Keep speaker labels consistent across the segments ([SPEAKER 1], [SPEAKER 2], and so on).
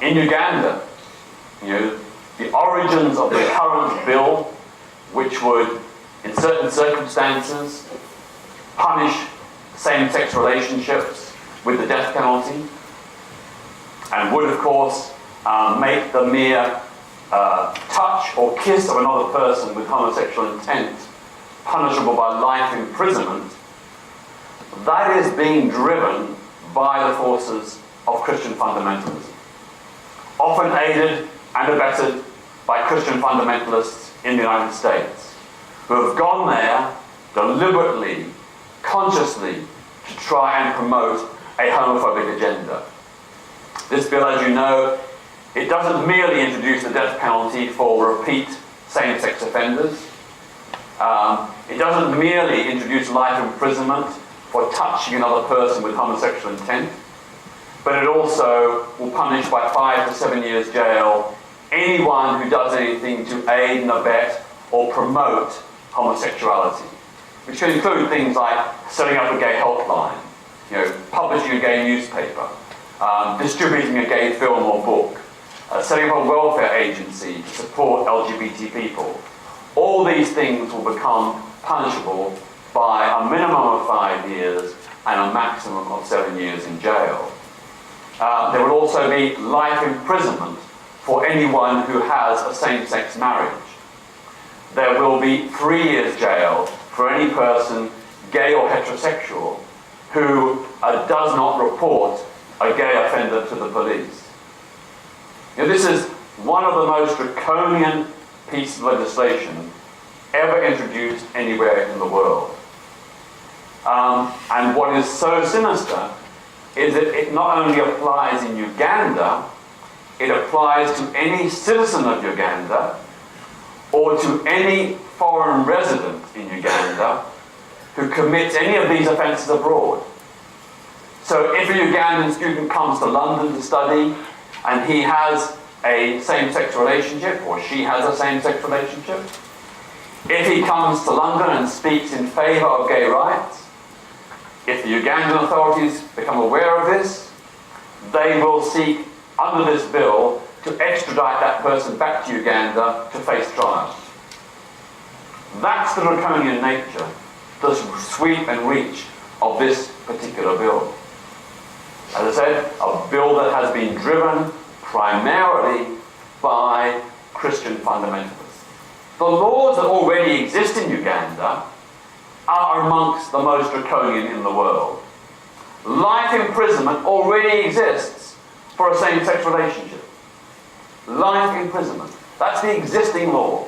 [SPEAKER 1] In Uganda, the origins of the current bill, which would, in certain circumstances, punish same-sex relationships with the death penalty, and would, of course, make the mere touch or kiss of another person with homosexual intent punishable by life imprisonment, that is being driven by the forces of Christian fundamentalism, often aided and abetted by Christian fundamentalists in the United States, who have gone there deliberately, consciously, to try and promote a homophobic agenda. This bill, as you know, it doesn't merely introduce the death penalty for repeat same-sex offenders. It doesn't merely introduce life imprisonment for touching another person with homosexual intent, but it also will punish by 5 to 7 years jail anyone who does anything to aid and abet or promote homosexuality, which can include things like setting up a gay helpline, publishing a gay newspaper, distributing a gay film or book, setting up a welfare agency to support LGBT people. All these things will become punishable by a minimum of 5 years and a maximum of 7 years in jail. There will also be life imprisonment for anyone who has a same-sex marriage. There will be 3 years jail for any person, gay or heterosexual, who does not report a gay offender to the police. This is one of the most draconian pieces of legislation ever introduced anywhere in the world. And what is so sinister is that it not only applies in Uganda, it applies to any citizen of Uganda or to any foreign resident in Uganda who commits any of these offences abroad. So if a Ugandan student comes to London to study and he has a same-sex relationship, or she has a same-sex relationship, if he comes to London and speaks in favour of gay rights, if the Ugandan authorities become aware of this, they will seek, under this bill, to extradite that person back to Uganda to face trial. That's the draconian nature, the sweep and reach of this particular bill. As I said, a bill that has been driven primarily by Christian fundamentalists. The laws that already exist in Uganda are amongst the most draconian in the world. Life imprisonment already exists for a same-sex relationship. Life imprisonment. That's the existing law.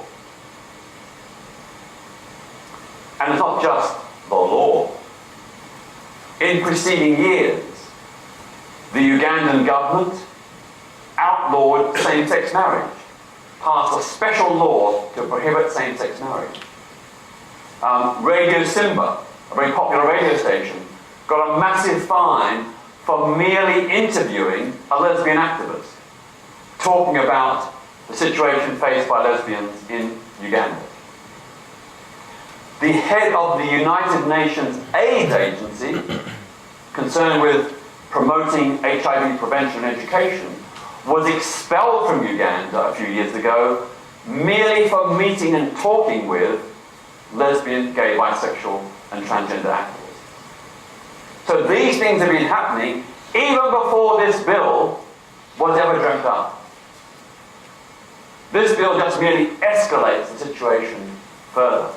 [SPEAKER 1] And it's not just the law. In preceding years, the Ugandan government outlawed same-sex marriage, passed a special law to prohibit same-sex marriage. Radio Simba, a very popular radio station, got a massive fine for merely interviewing a lesbian activist, talking about the situation faced by lesbians in Uganda. The head of the United Nations AIDS agency, concerned with promoting HIV prevention and education, was expelled from Uganda a few years ago merely for meeting and talking with lesbian, gay, bisexual and transgender activists. So these things have been happening even before this bill was ever dreamt up. This bill just merely escalates the situation further.